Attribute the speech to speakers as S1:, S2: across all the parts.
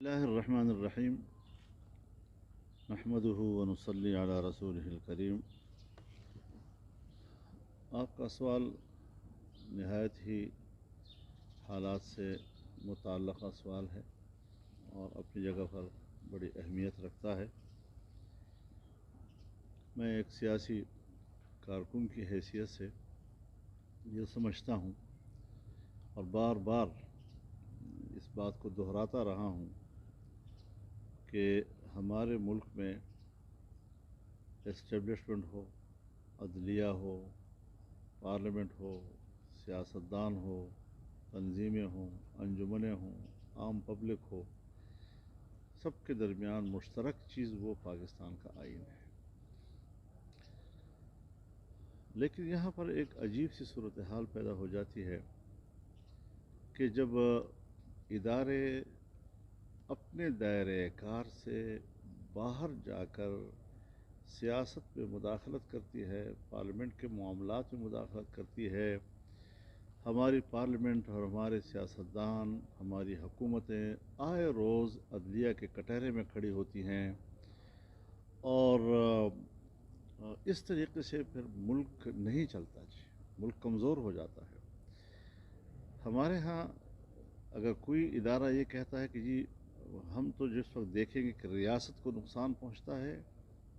S1: اللہ الرحمن الرحیم نحمدہ ونصلی علی رسولہ الکریم۔ آپ کا سوال نہایت ہی حالات سے متعلقہ سوال ہے اور اپنی جگہ پر بڑی اہمیت رکھتا ہے۔ میں ایک سیاسی کارکن کی حیثیت سے یہ سمجھتا ہوں اور بار بار اس بات کو دہراتا رہا ہوں کہ ہمارے ملک میں اسٹیبلشمنٹ ہو، عدلیہ ہو، پارلیمنٹ ہو، سیاستدان ہو، تنظیمیں ہوں، انجمنیں ہوں، عام پبلک ہو، سب کے درمیان مشترک چیز وہ پاکستان کا آئین ہے۔ لیکن یہاں پر ایک عجیب سی صورتحال پیدا ہو جاتی ہے کہ جب ادارے اپنے دائرۂ کار سے باہر جا کر سیاست میں مداخلت کرتی ہے، پارلیمنٹ کے معاملات میں مداخلت کرتی ہے، ہماری پارلیمنٹ اور ہمارے سیاستدان، ہماری حکومتیں آئے روز عدلیہ کے کٹہرے میں کھڑی ہوتی ہیں اور اس طریقے سے پھر ملک نہیں چلتا جی، ملک کمزور ہو جاتا ہے۔ ہمارے ہاں اگر کوئی ادارہ یہ کہتا ہے کہ جی ہم تو جس وقت دیکھیں گے کہ ریاست کو نقصان پہنچتا ہے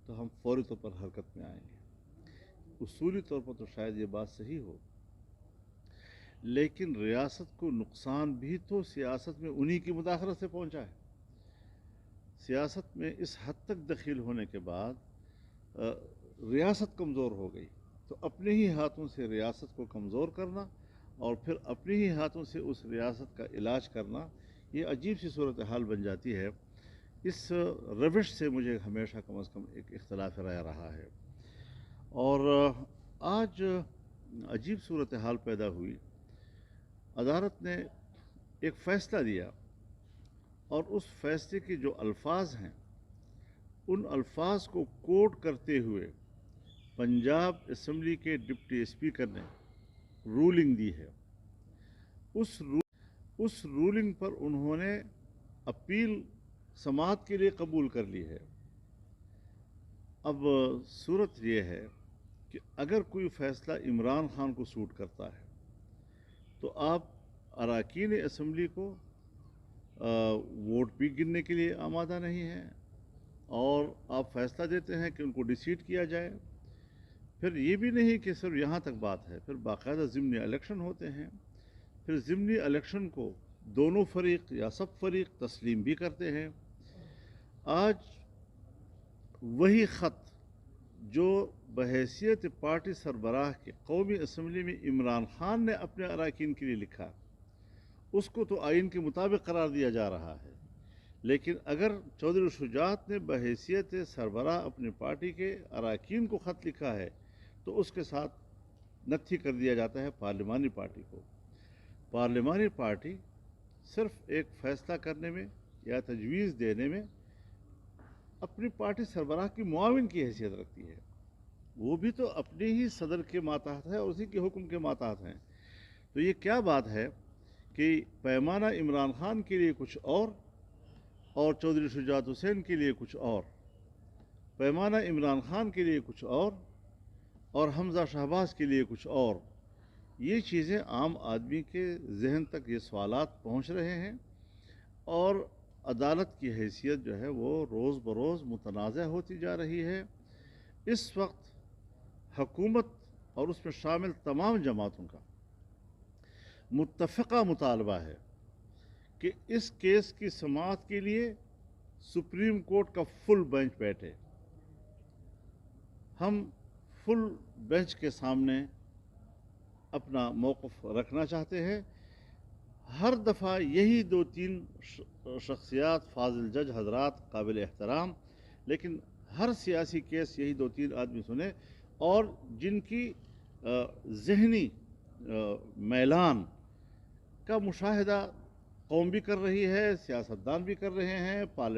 S1: تو ہم فوری طور پر حرکت میں آئیں گے۔ اصولی طور پر تو شاید یہ بات صحیح ہو، لیکن ریاست کو نقصان بھی تو سیاست میں انہی کی مداخلت سے پہنچا ہے۔ سیاست میں اس حد تک دخیل ہونے کے بعد ریاست کمزور ہو گئی تو اپنے ہی ہاتھوں سے ریاست کو کمزور کرنا اور پھر اپنے ہی ہاتھوں سے اس ریاست کا علاج کرنا، یہ عجیب سی صورتحال بن جاتی ہے۔ اس روش سے مجھے ہمیشہ کم از کم ایک اختلاف رائے رہا ہے اور آج عجیب صورتحال پیدا ہوئی۔ عدالت نے ایک فیصلہ دیا اور اس فیصلے کے جو الفاظ ہیں ان الفاظ کو کوٹ کرتے ہوئے پنجاب اسمبلی کے ڈپٹی اسپیکر نے رولنگ دی ہے۔ اس رولنگ پر انہوں نے اپیل سماعت کے لیے قبول کر لی ہے۔ اب صورت یہ ہے کہ اگر کوئی فیصلہ عمران خان کو سوٹ کرتا ہے تو آپ اراکین اسمبلی کو ووٹ بھی گننے کے لیے آمادہ نہیں ہیں اور آپ فیصلہ دیتے ہیں کہ ان کو ڈیسیٹ کیا جائے۔ پھر یہ بھی نہیں کہ صرف یہاں تک بات ہے، پھر باقاعدہ ضمنی الیکشن ہوتے ہیں، پھر ضمنی الیکشن کو دونوں فریق یا سب فریق تسلیم بھی کرتے ہیں۔ آج وہی خط جو بحیثیت پارٹی سربراہ کے قومی اسمبلی میں عمران خان نے اپنے اراکین کے لیے لکھا، اس کو تو آئین کے مطابق قرار دیا جا رہا ہے، لیکن اگر چودھری شجاعت نے بحیثیت سربراہ اپنی پارٹی کے اراکین کو خط لکھا ہے تو اس کے ساتھ نتھی کر دیا جاتا ہے پارلیمانی پارٹی کو۔ پارلیمانی پارٹی صرف ایک فیصلہ کرنے میں یا تجویز دینے میں اپنی پارٹی سربراہ کی معاون کی حیثیت رکھتی ہے، وہ بھی تو اپنے ہی صدر کے ماتحت ہے اور اسی کے حکم کے ماتحت ہیں۔ تو یہ کیا بات ہے کہ پیمانہ عمران خان کے لیے کچھ اور چودھری شجاعت حسین کے لیے کچھ اور، پیمانہ عمران خان کے لیے کچھ اور حمزہ شہباز کے لیے کچھ اور۔ یہ چیزیں عام آدمی کے ذہن تک یہ سوالات پہنچ رہے ہیں اور عدالت کی حیثیت جو ہے وہ روز بروز متنازع ہوتی جا رہی ہے۔ اس وقت حکومت اور اس میں شامل تمام جماعتوں کا متفقہ مطالبہ ہے کہ اس کیس کی سماعت کے لیے سپریم کورٹ کا فل بینچ بیٹھے۔ ہم فل بینچ کے سامنے اپنا موقف رکھنا چاہتے ہیں۔ ہر دفعہ یہی 2-3 شخصیات، فاضل جج حضرات قابل احترام، لیکن ہر سیاسی کیس یہی 2-3 آدمی سنے اور جن کی ذہنی میلان کا مشاہدہ قوم بھی کر رہی ہے، سیاستدان بھی کر رہے ہیں، پارلیمنٹ